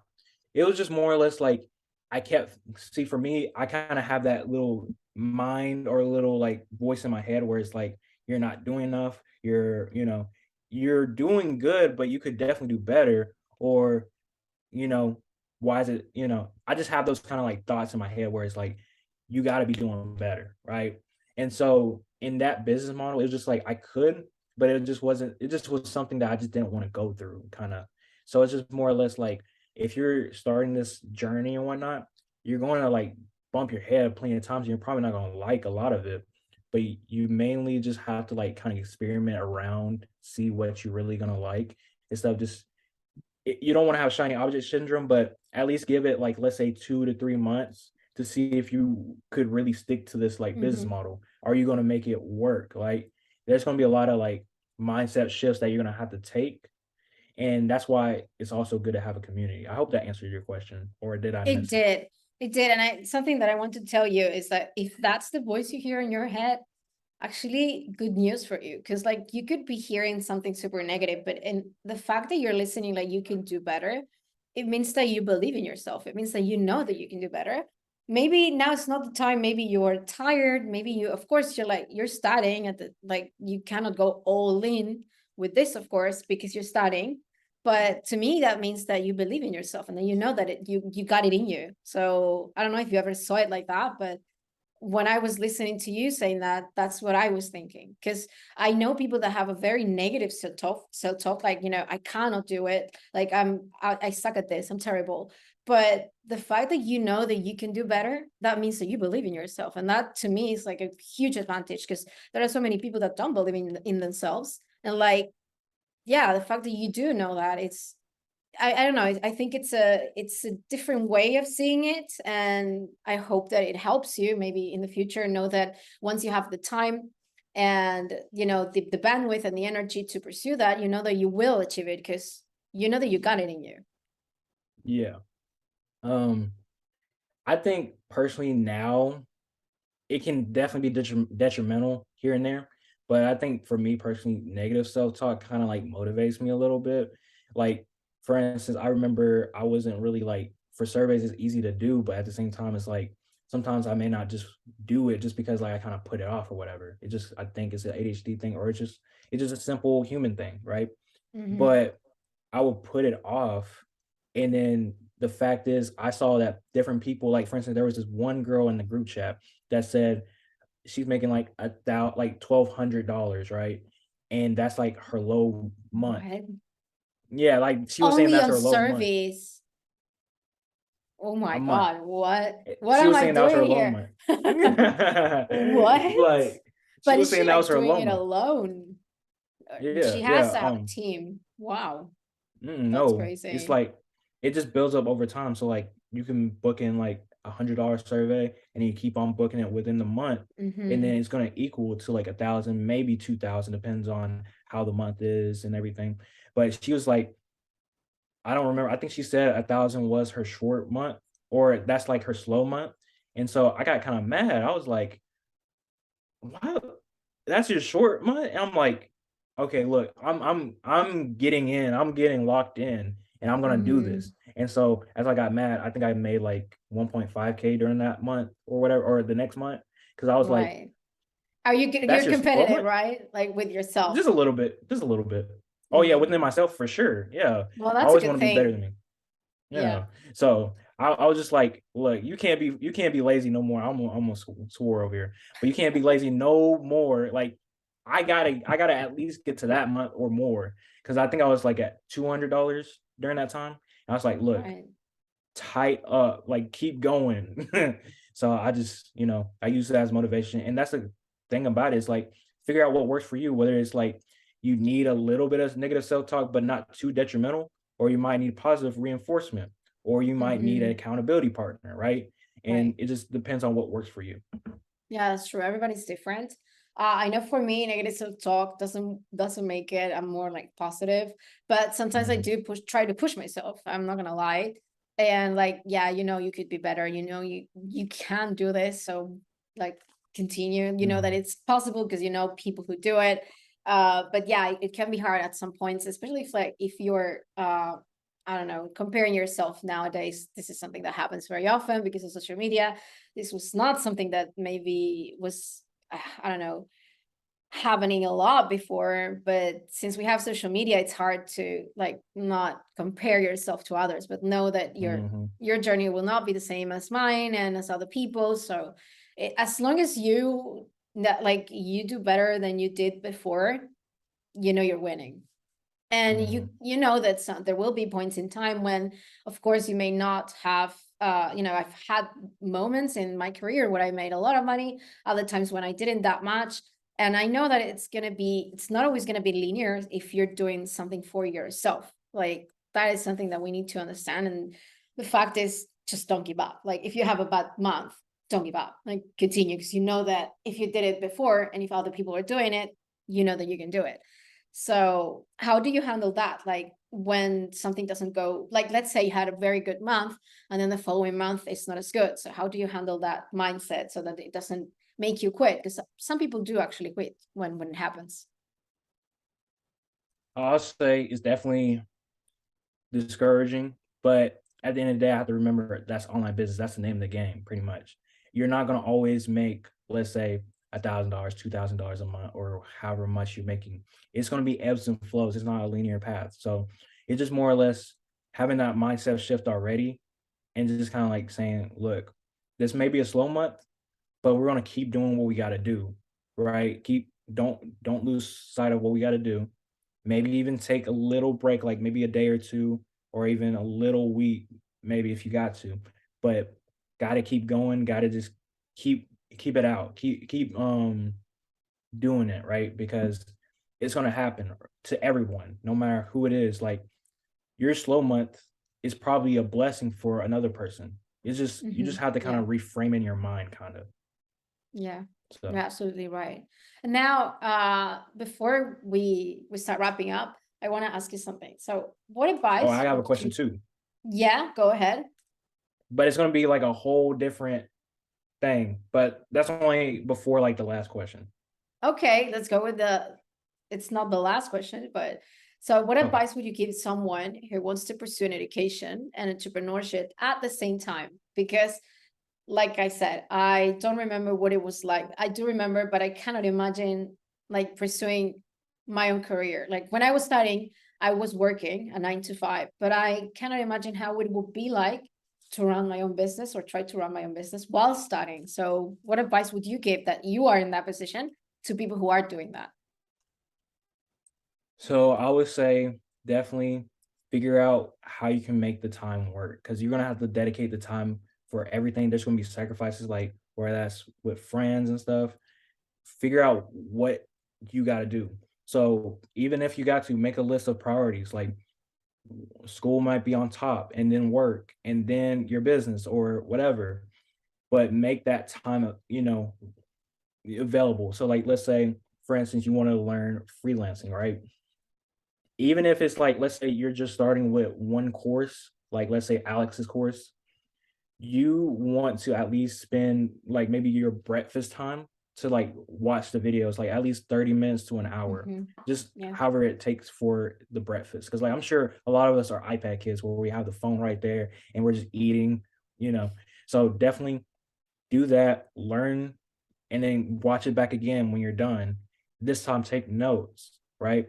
Speaker 2: It was just more or less like I kept see for me, I kind of have that little mind or a little like voice in my head where it's like you're not doing enough. You're doing good, but you could definitely do better. Or you know, why is it, I just have those kind of like thoughts in my head where it's like, you got to be doing better. Right. And so in that business model, it was just like I could, but it just was something that I just didn't want to go through kind of. So it's just more or less like if you're starting this journey and whatnot, you're going to like bump your head plenty of times and you're probably not going to like a lot of it. But you mainly just have to like kind of experiment around, see what you're really going to like instead of just you don't want to have shiny object syndrome, but at least give it like let's say 2 to 3 months to see if you could really stick to this like business
Speaker 1: Hmm.
Speaker 2: model. Are you going to make it work? Like there's going to be a lot of like mindset shifts that you're going to have to take, and that's why it's also good to have a community. I hope that answered your question, or did I
Speaker 1: It
Speaker 2: miss it?
Speaker 1: did. It did. And something that I want to tell you is that if that's the voice you hear in your head, actually good news for you. Because like you could be hearing something super negative, but in the fact that you're listening, like you can do better, it means that you believe in yourself. It means that you know that you can do better. Maybe now it's not the time. Maybe you're tired. Maybe you, of course, you're studying at the like you cannot go all in with this, of course, because you're studying. But to me, that means that you believe in yourself and then you know that you got it in you. So I don't know if you ever saw it like that, but when I was listening to you saying that, that's what I was thinking. Because I know people that have a very negative self-talk, like, I cannot do it. Like I suck at this. I'm terrible. But the fact that you know that you can do better, that means that you believe in yourself. And that to me is like a huge advantage because there are so many people that don't believe in themselves. And like, yeah, the fact that you do know that I don't know. I think it's a different way of seeing it, and I hope that it helps you maybe in the future know that once you have the time and the bandwidth and the energy to pursue that, you know that you will achieve it because you know that you got it in you.
Speaker 2: Yeah. Um, I think personally now it can definitely be detrimental here and there. But I think for me personally, negative self-talk kinda, like, motivates me a little bit. Like, for instance, I remember I wasn't really, like, for surveys it's easy to do, but at the same time it's like sometimes I may not just do it just because like I kind of put it off or whatever. It just I think it's an ADHD thing, or it's just a simple human thing, right?
Speaker 1: Hmm.
Speaker 2: But I would put it off. And then the fact is, I saw that different people, like for instance, there was this one girl in the group chat that said she's making like like $1,200, right? And that's like her low month.
Speaker 1: What?
Speaker 2: Yeah, like she was saying
Speaker 1: Only
Speaker 2: that's
Speaker 1: on
Speaker 2: her low month
Speaker 1: surveys. Oh
Speaker 2: a
Speaker 1: my
Speaker 2: month.
Speaker 1: God, what
Speaker 2: She
Speaker 1: am
Speaker 2: was
Speaker 1: I
Speaker 2: saying that was her
Speaker 1: doing
Speaker 2: low
Speaker 1: here?
Speaker 2: month.
Speaker 1: What?
Speaker 2: Like she
Speaker 1: But
Speaker 2: was
Speaker 1: is she
Speaker 2: saying that was
Speaker 1: like
Speaker 2: her
Speaker 1: doing
Speaker 2: low
Speaker 1: it
Speaker 2: month.
Speaker 1: alone?
Speaker 2: Yeah,
Speaker 1: She has
Speaker 2: yeah.
Speaker 1: to have a team. Wow, that's
Speaker 2: No, it's
Speaker 1: crazy.
Speaker 2: like it just builds up over time. So like you can book in like $100 survey, and you keep on booking it within the month, and then
Speaker 1: Hmm.
Speaker 2: it's gonna equal to like 1,000, maybe 2,000, depends on how the month is and everything. But she was like, I don't remember. I think she said 1,000 was her short month, or that's like her slow month. And so I got kind of mad. I was like, "What? That's your short month?" And I'm like, "Okay, look, I'm getting in. I'm getting locked in, and I'm gonna do
Speaker 1: Hmm.
Speaker 2: this." And so as I got mad, I think I made like 1.5K during that month or whatever, or the next month, because I was like,
Speaker 1: Right. Are you
Speaker 2: "That's
Speaker 1: you're
Speaker 2: your slow
Speaker 1: competitive,
Speaker 2: month?"
Speaker 1: right? Like with yourself.
Speaker 2: Just a little bit, just a little bit. Oh yeah, within
Speaker 1: Hmm.
Speaker 2: myself for sure. Yeah,
Speaker 1: Well,
Speaker 2: I
Speaker 1: that's a
Speaker 2: always
Speaker 1: good
Speaker 2: want to be better than
Speaker 1: thing.
Speaker 2: me.
Speaker 1: Yeah.
Speaker 2: Yeah. So I was just like, look, you can't be lazy no more. I'm almost swore over here, but you can't be lazy no more. Like I gotta at least get to that month or more, because I think I was like at $200 during that time. And I was like, look,
Speaker 1: Right.
Speaker 2: tight up, like keep going. So I just, I use it as motivation. And that's the thing about it is like figure out what works for you, whether it's like you need a little bit of negative self-talk, but not too detrimental, or you might need positive reinforcement, or you might need an
Speaker 1: Hmm.
Speaker 2: accountability partner, right? And
Speaker 1: Right.
Speaker 2: it just depends on what works for you.
Speaker 1: Yeah, that's true. Everybody's different. I know for me, negative self-talk doesn't make it. I'm more like positive, but sometimes I
Speaker 2: Mhm,
Speaker 1: do try to push myself. I'm not gonna lie, and like, yeah, you could be better. You can do this. So like, continue. You know that
Speaker 2: mhm,
Speaker 1: it's possible because you know people who do it. But yeah, it can be hard at some points, especially if you're I don't know, comparing yourself nowadays. This is something that happens very often because of social media. This was not something that maybe was I don't know, happening a lot before, but since we have social media, it's hard to like not compare yourself to others, but know that
Speaker 2: mhm,
Speaker 1: your journey will not be the same as mine and as other people. So as long as like you do better than you did before, you're winning. And
Speaker 2: mhm,
Speaker 1: you know that there will be points in time when, of course, you may not have I've had moments in my career where I made a lot of money, other times when I didn't that much. And I know that it's not always going to be linear if you're doing something for yourself. Like, that is something that we need to understand. And the fact is, just don't give up. Like, if you have a bad month, don't give up, like continue, because you know that if you did it before and if other people are doing it, you know that you can do it. So how do you handle that? Like, when something doesn't go, like, let's say you had a very good month and then the following month it's not as good. So how do you handle that mindset so that it doesn't make you quit? Because some people do actually quit when it happens.
Speaker 2: I'll say it's definitely discouraging, but at the end of the day, I have to remember that's online business. That's the name of the game, pretty much. You're not gonna always make, let's say, $1,000, $2,000 a month, or however much you're making. It's gonna be ebbs and flows. It's not a linear path. So it's just more or less having that mindset shift already, and just kind of like saying, look, this may be a slow month, but we're gonna keep doing what we gotta do, right? Keep don't lose sight of what we gotta do. Maybe even take a little break, like maybe a day or 2, or even a little week, maybe if you got to. But gotta keep going, gotta just keep keep it out. Keep doing it, right? Because it's gonna happen to everyone, no matter who it is. Like your slow month is probably a blessing for another person. It's just you just have to kind
Speaker 1: Yeah.
Speaker 2: of reframe in your mind, kind of.
Speaker 1: Yeah, you're
Speaker 2: So,
Speaker 1: absolutely right. And now, before we start wrapping up, I want to ask you something. So, what
Speaker 2: oh, I
Speaker 1: advice
Speaker 2: have a
Speaker 1: would
Speaker 2: question
Speaker 1: you?
Speaker 2: too,
Speaker 1: Yeah, go ahead.
Speaker 2: but it's gonna be like a whole different thing, but that's only before, like, the last question.
Speaker 1: Okay, let's go with the. It's not the last question, but So what
Speaker 2: Okay.
Speaker 1: advice would you give someone who wants to pursue an education and entrepreneurship at the same time? Because like I said, I don't remember what it was like. I do remember, but I cannot imagine like pursuing my own career. Like when I was studying, I was working a 9 to 5, but I cannot imagine how it would be like to run my own business or try to run my own business while studying. So what advice would you give that you are in that position to people who are doing that?
Speaker 2: So I would say definitely figure out how you can make the time work, because you're gonna have to dedicate the time for everything. There's gonna be sacrifices, like where that's with friends and stuff. Figure out what you got to do. So even if you got to make a list of priorities, like school might be on top, and then work, and then your business or whatever, but make that time, available. So like, let's say, for instance, you want to learn freelancing, right? Even if it's like, let's say you're just starting with one course, like let's say Alex's course, you want to at least spend like maybe your breakfast time to like watch the videos, like at least 30 minutes to an hour,
Speaker 1: Mm-hmm.
Speaker 2: just
Speaker 1: Yeah.
Speaker 2: however it takes for the breakfast. Cause like I'm sure a lot of us are iPad kids where we have the phone right there and we're just eating, you know. So definitely do that, learn, and then watch it back again when you're done. This time take notes, right?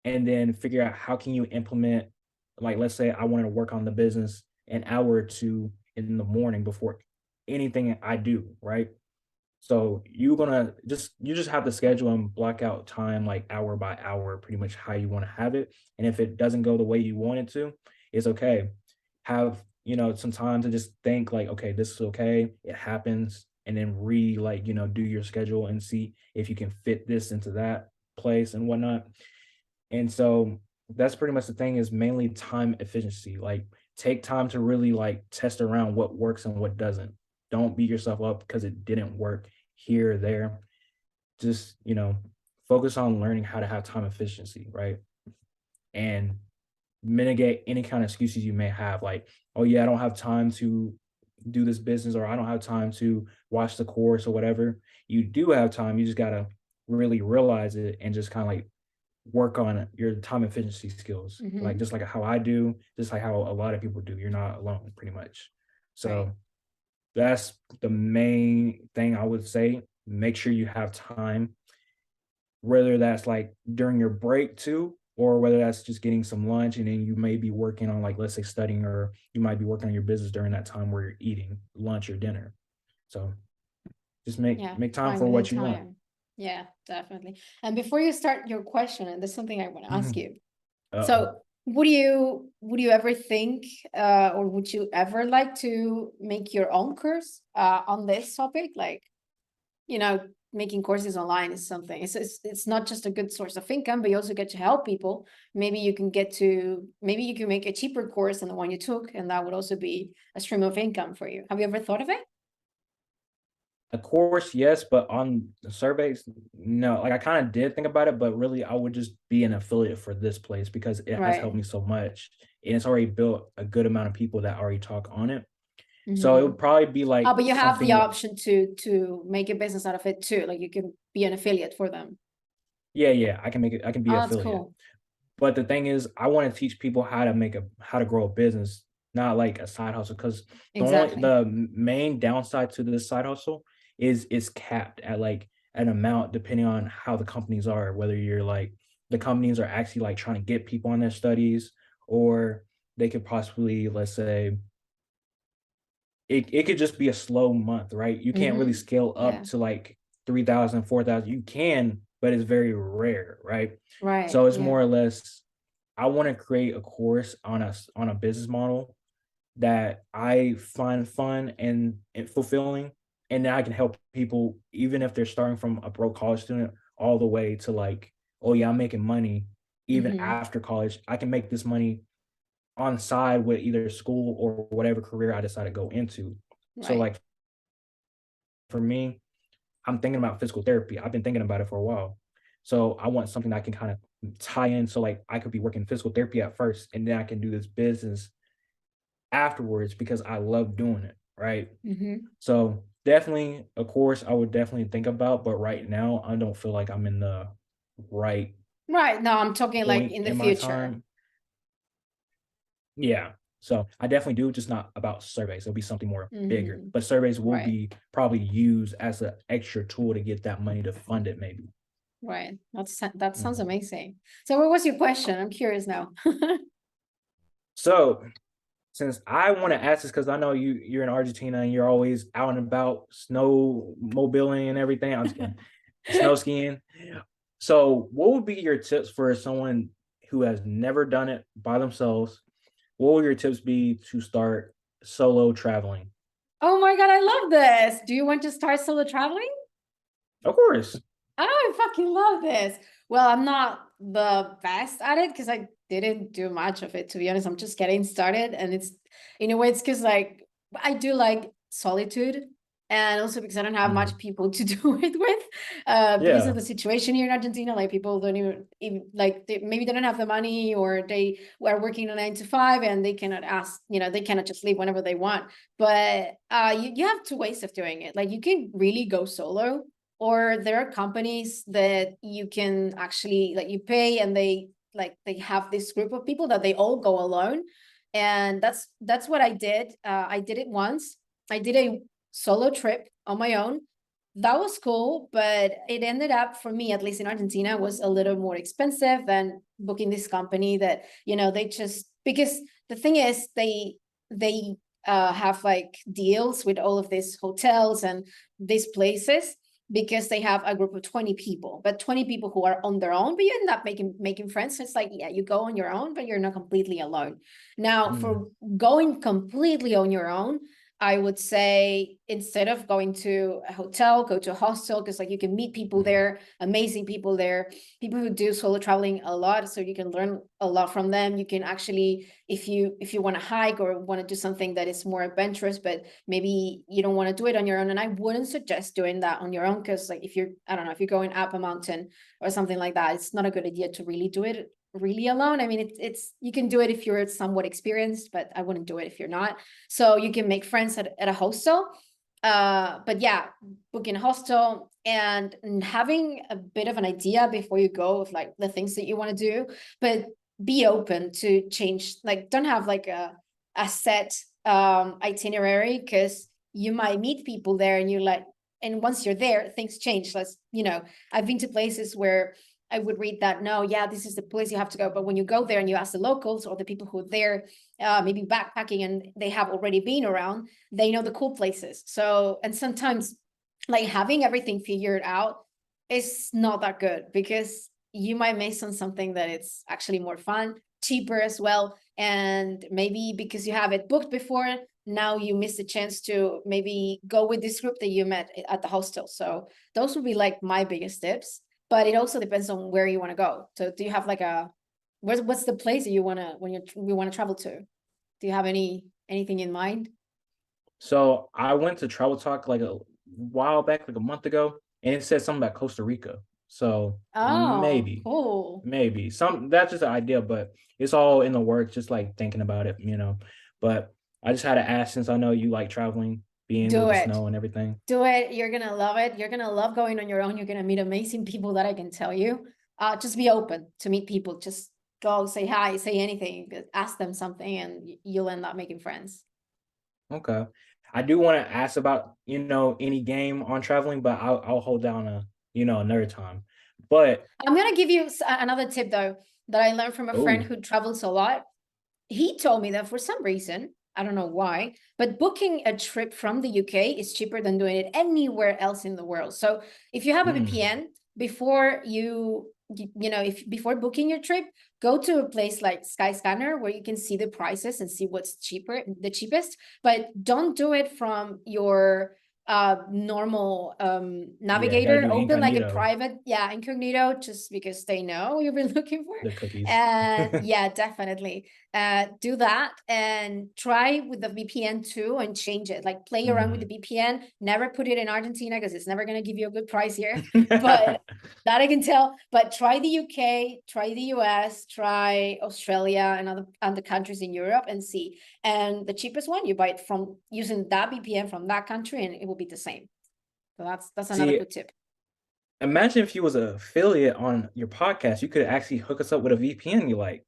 Speaker 2: And then figure out how can you implement, like let's say I wanted to work on the business an hour or two in the morning before anything I do, right? So you just have to schedule and block out time like hour by hour, pretty much how you want to have it. And if it doesn't go the way you want it to, it's okay. Have, some time to just think like, okay, this is okay, it happens, and then like, do your schedule and see if you can fit this into that place and whatnot. And so that's pretty much the thing, is mainly time efficiency. Like take time to really like test around what works and what doesn't. Don't beat yourself up because it didn't work here or there. Just, focus on learning how to have time efficiency, right? And mitigate any kind of excuses you may have, like, oh yeah, I don't have time to do this business, or I don't have time to watch the course or whatever. You do have time. You just gotta really realize it and just kind of like work on your time efficiency skills, like
Speaker 1: Mm-hmm.
Speaker 2: just like how I do, just like how a lot of people do. You're not alone, pretty much.
Speaker 1: Right.
Speaker 2: So that's the main thing I would say. Make sure you have time, whether that's like during your break too, or whether that's just getting some lunch, and then you may be working on, like, let's say studying, or you might be working on your business during that time where you're eating lunch or dinner. So just make
Speaker 1: Yeah.
Speaker 2: make time for
Speaker 1: Finding the
Speaker 2: what you want.
Speaker 1: time. Yeah, definitely. And before you start your question, and there's something I want to ask
Speaker 2: Mhm.
Speaker 1: you.
Speaker 2: Uh-oh.
Speaker 1: So would you ever think or would you ever like to make your own course on this topic? Like, you know, making courses online is something. It's not just a good source of income, but you also get to help people. Maybe you can make a cheaper course than the one you took, and that would also be a stream of income for you. Have you ever thought of it?
Speaker 2: Of course, yes, but on the surveys, no. Like I kind of did think about it, but really I would just be an affiliate for this place because it has helped
Speaker 1: Right.
Speaker 2: me so much. And it's already built a good amount of people that already talk on it. So it
Speaker 1: Mm-hmm.
Speaker 2: would probably be
Speaker 1: Oh,
Speaker 2: like
Speaker 1: but you have the
Speaker 2: something.
Speaker 1: option to make a business out of it too. Like you can be an affiliate for them.
Speaker 2: Yeah, yeah, I can make it, I can be
Speaker 1: Oh, that's
Speaker 2: affiliate.
Speaker 1: cool.
Speaker 2: But the thing is, I want to teach people how to grow a business, not like a side hustle. Because
Speaker 1: Exactly.
Speaker 2: the main downside to this side hustle is it's capped at like an amount depending on how the companies are, whether you're like the companies are actually like trying to get people on their studies, or they could possibly, let's say, it could just be a slow month, right? You can't really
Speaker 1: Mm-hmm.
Speaker 2: scale up
Speaker 1: Yeah.
Speaker 2: to like 3,000, 4,000. You can, but it's very rare, right?
Speaker 1: Right.
Speaker 2: So it's
Speaker 1: Yeah.
Speaker 2: more or less, I want to create a course on a business model that I find fun and fulfilling, and that I can help people even if they're starting from a broke college student all the way to like, oh yeah, I'm making money even
Speaker 1: Mm-hmm.
Speaker 2: after college. I can make this money on side with either school or whatever career I decide to go into. So
Speaker 1: Right.
Speaker 2: like for me, I'm thinking about physical therapy. I've been thinking about it for a while. So I want something that I can kind of tie in. So like I could be working physical therapy at first, and then I can do this business afterwards because I love doing it. Right.
Speaker 1: Mm-hmm.
Speaker 2: So definitely a course I would definitely think about, but right now I don't feel like I'm in the right
Speaker 1: Right. No, I'm talking like
Speaker 2: point
Speaker 1: in the
Speaker 2: in my
Speaker 1: future.
Speaker 2: time. Yeah. So I definitely do, just not about surveys. It'll be something more bigger.
Speaker 1: Hmm.
Speaker 2: But surveys will
Speaker 1: Right.
Speaker 2: be probably used as an extra tool to get that money to fund it, maybe.
Speaker 1: Right. That sounds
Speaker 2: Mhm.
Speaker 1: amazing. So what was your question? I'm curious now.
Speaker 2: So since I want to ask this, because I know you're in Argentina and you're always out and about snow mobiling and everything. I'm just kidding. Snow skiing. So what would be your tips for someone who has never done it by themselves? What would your tips be to start solo traveling?
Speaker 1: Oh my God, I love this. Do you want to start solo traveling?
Speaker 2: Of course.
Speaker 1: Oh, I fucking love this. Well, I'm not the best at it because I didn't do much of it, to be honest. I'm just getting started. And it's in a way, it's because like I do like solitude. And also because I don't have much
Speaker 2: Mhm.
Speaker 1: people to do it with, because of
Speaker 2: Yeah.
Speaker 1: the situation here in Argentina. Like people don't even like maybe they don't have the money, or they were working a 9 to 5 and they cannot ask, they cannot just leave whenever they want. But you have two ways of doing it. Like you can really go solo, or there are companies that you can actually like you pay, and they have this group of people that they all go alone. And that's what I did. I did it once. I did a solo trip on my own. That was cool, but it ended up, for me at least in Argentina, was a little more expensive than booking this company that they just, because the thing is they have like deals with all of these hotels and these places, because they have a group of 20 people, but 20 people who are on their own, but you end up making friends. So it's like, yeah, you go on your own, but you're not completely alone. Now,
Speaker 2: Mm.
Speaker 1: for going completely on your own, I would say instead of going to a hotel, go to a hostel, because like you can meet people
Speaker 2: Mhm.
Speaker 1: there, amazing people there, people who do solo traveling a lot, so you can learn a lot from them. You can actually, if you want to hike or want to do something that is more adventurous, but maybe you don't want to do it on your own. And I wouldn't suggest doing that on your own, because like if you're, I don't know, if you're going up a mountain or something like that, it's not a good idea to really do it really alone. I mean, it's you can do it if you're somewhat experienced, but I wouldn't do it if you're not. So you can make friends at a hostel. But yeah, booking a hostel and having a bit of an idea before you go of like the things that you want to do, but be open to change. Like don't have like a set itinerary, because you might meet people there and you're like, and once you're there, things change. Let's, I've been to places where I would read that, no, yeah, this is the place you have to go. But when you go there and you ask the locals or the people who are there, maybe backpacking, and they have already been around, they know the cool places. So, and sometimes like having everything figured out is not that good, because you might miss on something that it's actually more fun, cheaper as well. And maybe because you have it booked before, now you miss the chance to maybe go with this group that you met at the hostel. So those would be like my biggest tips. But it also depends on where you want to go. So do you have like what's the place that you want to, when you want to travel to? Do you have anything in mind?
Speaker 2: So I went to Travel Talk like a while back, like a month ago, and it said something about Costa Rica. So
Speaker 1: Oh,
Speaker 2: maybe,
Speaker 1: cool.
Speaker 2: maybe some that's just an idea, but it's all in the works, just like thinking about it. But I just had to ask since I know you like traveling, being with
Speaker 1: Do
Speaker 2: the
Speaker 1: it.
Speaker 2: snow and everything.
Speaker 1: Do it. You're gonna love it. You're gonna love going on your own. You're gonna meet amazing people, that I can tell you. Just be open to meet people. Just go say hi, say anything, ask them something, and you'll end up making friends.
Speaker 2: Okay. I do want to ask about, any game on traveling, but I'll hold down another time. But
Speaker 1: I'm gonna give you another tip though, that I learned from a friend
Speaker 2: oh,
Speaker 1: who travels a lot. He told me that for some reason, I don't know why, but booking a trip from the UK is cheaper than doing it anywhere else in the world. So if you have a
Speaker 2: mm,
Speaker 1: VPN, before if before booking your trip, go to a place like Skyscanner where you can see the prices and see what's cheaper, the cheapest, but don't do it from your normal
Speaker 2: yeah, gotta
Speaker 1: navigator.
Speaker 2: do
Speaker 1: Open like a
Speaker 2: incognito,
Speaker 1: private, yeah, incognito, just because they know you've been looking for.
Speaker 2: the cookies.
Speaker 1: And yeah, definitely do that, and try with the VPN too, and change it. Like play around with the
Speaker 2: Mhm.
Speaker 1: VPN. Never put it in Argentina, because it's never going to give you a good price here. But that I can tell. But try the UK, try the US, try Australia, and other countries in Europe, and see. And the cheapest one, you buy it from using that VPN from that country, and it will be the same. So that's another
Speaker 2: See,
Speaker 1: good tip.
Speaker 2: Imagine if you was an affiliate on your podcast, you could actually hook us up with a VPN you like.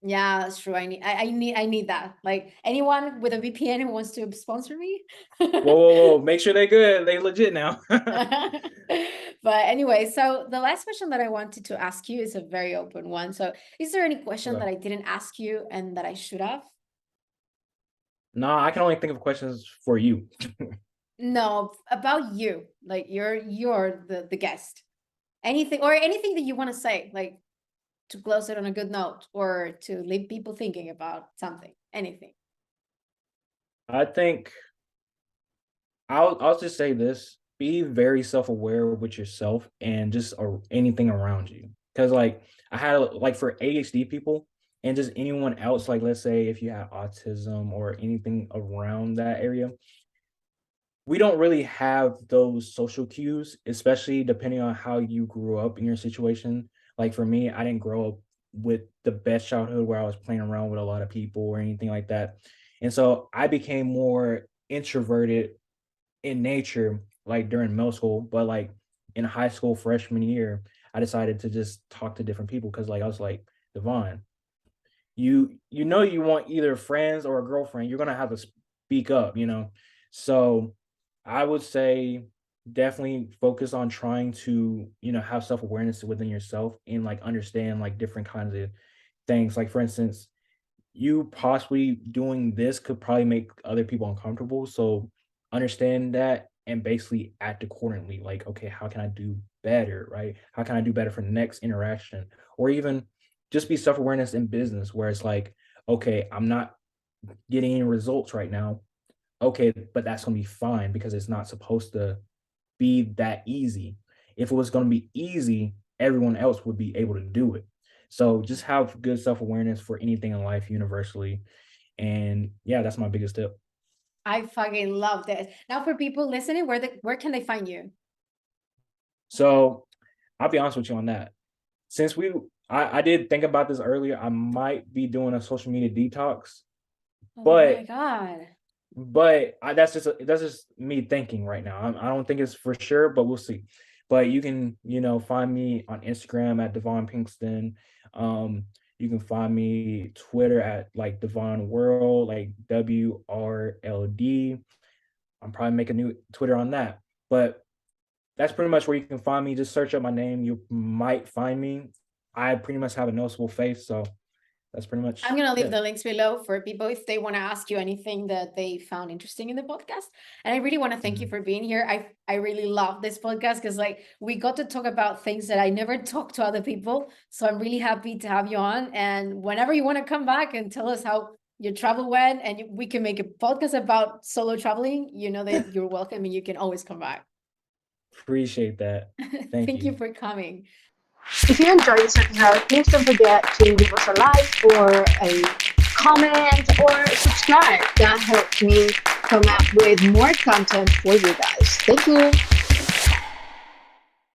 Speaker 1: Yeah, that's true. I need that. Like anyone with a VPN who wants to sponsor me.
Speaker 2: Whoa. Make sure they good. They legit now.
Speaker 1: But anyway, so the last question that I wanted to ask you is a very open one. So is there any question
Speaker 2: Okay.
Speaker 1: that I didn't ask you and that I should have?
Speaker 2: Nah, I can only think of questions for you.
Speaker 1: No, about you. Like you're the guest. Anything or anything that you want to say, like to close it on a good note or to leave people thinking about something, anything.
Speaker 2: I think I'll just say this: be very self aware with yourself and just anything around you. Because like I had like for ADHD people and just anyone else, like let's say if you have autism or anything around that area, we don't really have those social cues, especially depending on how you grew up in your situation. Like for me, I didn't grow up with the best childhood where I was playing around with a lot of people or anything like that. And so I became more introverted in nature, like during middle school, but like in high school freshman year, I decided to just talk to different people because like I was like, Davonne, you know you want either friends or a girlfriend, you're gonna have to speak up, you know. So I would say definitely focus on trying to, you know, have self-awareness within yourself and like understand like different kinds of things. Like for instance, you possibly doing this could probably make other people uncomfortable. So understand that and basically act accordingly. Like, okay, how can I do better? Right? How can I do better for the next interaction? Or even just be self-awareness in business where it's like, okay, I'm not getting any results right now. Okay, but that's gonna be fine because it's not supposed to be that easy. If it was gonna be easy, everyone else would be able to do it. So just have good self-awareness for anything in life universally. And yeah, that's my biggest tip.
Speaker 1: I fucking love this. Now for people listening, where can they find you?
Speaker 2: So I'll be honest with you on that. Since I did think about this earlier, I might be doing a social media detox,
Speaker 1: Oh my
Speaker 2: but
Speaker 1: God.
Speaker 2: that's just me thinking right now. I don't think it's for sure, but we'll see. But you can, you know, find me on Instagram at Davonne Pinkston. You can find me Twitter at like Davonne World, like WRLD. I'm probably making a new Twitter on that. But that's pretty much where you can find me. Just search up my name. You might find me. I pretty much have a noticeable face, so that's pretty
Speaker 1: I'm
Speaker 2: much
Speaker 1: gonna leave
Speaker 2: it.
Speaker 1: the links below for people if they want to ask you anything that they found interesting in the podcast. And I really want to thank you
Speaker 2: Mhm.
Speaker 1: for being here. I really love this podcast because like we got to talk about things that I never talk to other people. So I'm really happy to have you on. And whenever you want to come back and tell us how your travel went, and we can make a podcast about solo traveling, you know that you're welcome and you can always come back.
Speaker 2: Appreciate that. Thank
Speaker 1: Thank you
Speaker 2: you.
Speaker 1: for coming.
Speaker 3: If you enjoyed this episode, please don't forget to give us a like or a comment or subscribe. That helps me come up with more content for you guys. Thank you.